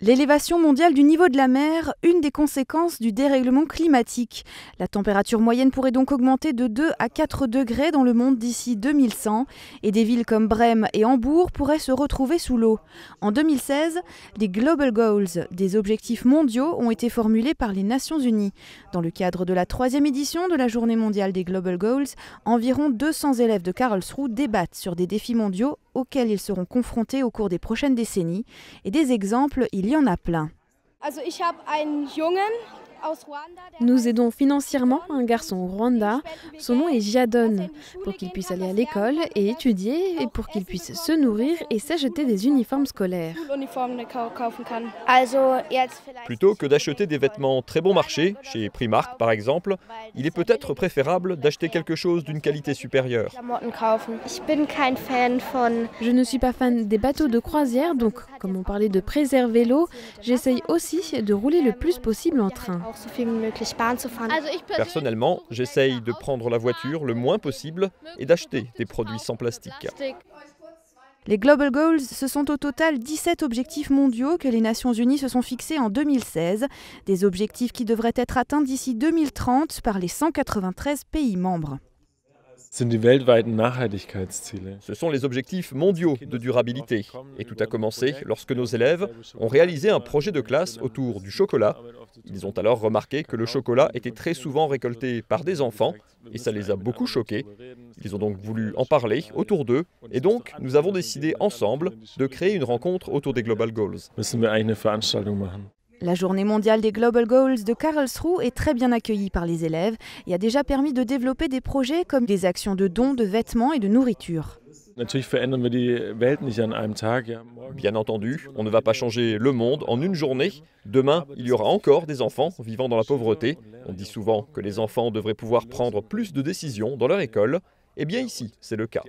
L'élévation mondiale du niveau de la mer, une des conséquences du dérèglement climatique. La température moyenne pourrait donc augmenter de 2 à 4 degrés dans le monde d'ici 2100 et des villes comme Brême et Hambourg pourraient se retrouver sous l'eau. En 2016, les Global Goals, des objectifs mondiaux, ont été formulés par les Nations Unies. Dans le cadre de la 3e édition de la Journée mondiale des Global Goals, environ 200 élèves de Karlsruhe débattent sur des défis mondiaux auxquels ils seront confrontés au cours des prochaines décennies. Et des exemples, il y en a plein. Nous aidons financièrement un garçon au Rwanda, son nom est Jadon, pour qu'il puisse aller à l'école et étudier et pour qu'il puisse se nourrir et s'acheter des uniformes scolaires. Plutôt que d'acheter des vêtements très bon marché, chez Primark par exemple, il est peut-être préférable d'acheter quelque chose d'une qualité supérieure. Je ne suis pas fan des bateaux de croisière, donc comme on parlait de préserver l'eau, j'essaye aussi de rouler le plus possible en train. Personnellement, j'essaye de prendre la voiture le moins possible et d'acheter des produits sans plastique. Les Global Goals, ce sont au total 17 objectifs mondiaux que les Nations Unies se sont fixés en 2016. Des objectifs qui devraient être atteints d'ici 2030 par les 193 pays membres. Ce sont les objectifs mondiaux de durabilité. Et tout a commencé lorsque nos élèves ont réalisé un projet de classe autour du chocolat. Ils ont alors remarqué que le chocolat était très souvent récolté par des enfants et ça les a beaucoup choqués. Ils ont donc voulu en parler autour d'eux et donc nous avons décidé ensemble de créer une rencontre autour des Global Goals. La journée mondiale des Global Goals de Karlsruhe est très bien accueillie par les élèves et a déjà permis de développer des projets comme des actions de dons de vêtements et de nourriture. Bien entendu, on ne va pas changer le monde en une journée. Demain, il y aura encore des enfants vivant dans la pauvreté. On dit souvent que les enfants devraient pouvoir prendre plus de décisions dans leur école. Eh bien ici, c'est le cas.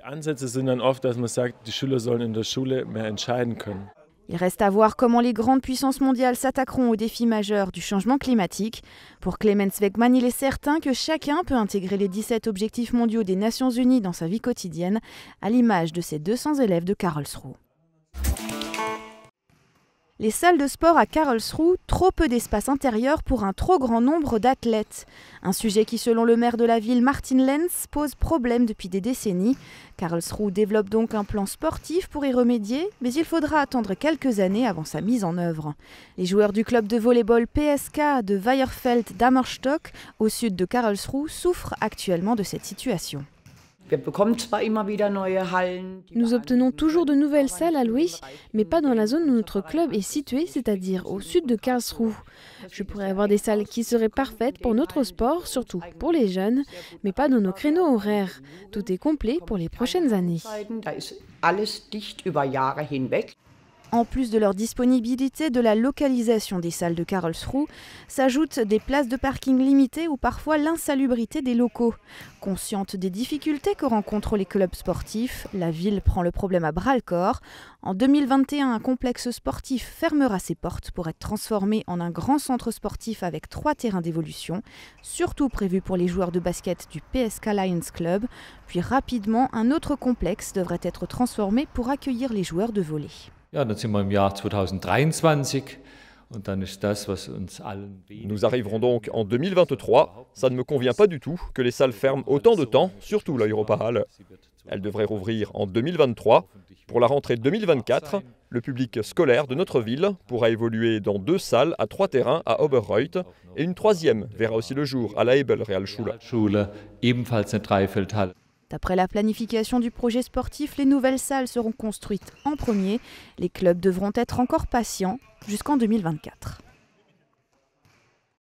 Il reste à voir comment les grandes puissances mondiales s'attaqueront aux défis majeurs du changement climatique. Pour Clemens Wegmann, il est certain que chacun peut intégrer les 17 objectifs mondiaux des Nations Unies dans sa vie quotidienne, à l'image de ses 200 élèves de Karlsruhe. Les salles de sport à Karlsruhe, trop peu d'espace intérieur pour un trop grand nombre d'athlètes. Un sujet qui, selon le maire de la ville, Martin Lenz, pose problème depuis des décennies. Karlsruhe développe donc un plan sportif pour y remédier, mais il faudra attendre quelques années avant sa mise en œuvre. Les joueurs du club de volleyball PSK de Weierfeld-Dammerstock, au sud de Karlsruhe, souffrent actuellement de cette situation. Nous obtenons toujours de nouvelles salles à louer, mais pas dans la zone où notre club est situé, c'est-à-dire au sud de Karlsruhe. Je pourrais avoir des salles qui seraient parfaites pour notre sport, surtout pour les jeunes, mais pas dans nos créneaux horaires. Tout est complet pour les prochaines années. En plus de leur disponibilité, de la localisation des salles de Karlsruhe, s'ajoutent des places de parking limitées ou parfois l'insalubrité des locaux. Consciente des difficultés que rencontrent les clubs sportifs, la ville prend le problème à bras-le-corps. En 2021, un complexe sportif fermera ses portes pour être transformé en un grand centre sportif avec 3 terrains d'évolution, surtout prévu pour les joueurs de basket du PSK Lions Club. Puis rapidement, un autre complexe devrait être transformé pour accueillir les joueurs de volley. Nous arriverons donc en 2023. Ça ne me convient pas du tout que les salles ferment autant de temps, surtout l'Europa Hall. Elles devraient rouvrir en 2023. Pour la rentrée 2024, le public scolaire de notre ville pourra évoluer dans 2 salles à 3 terrains à Oberreuth et une 3e verra aussi le jour à la Hebel-Realschule. D'après la planification du projet sportif, les nouvelles salles seront construites en premier. Les clubs devront être encore patients jusqu'en 2024.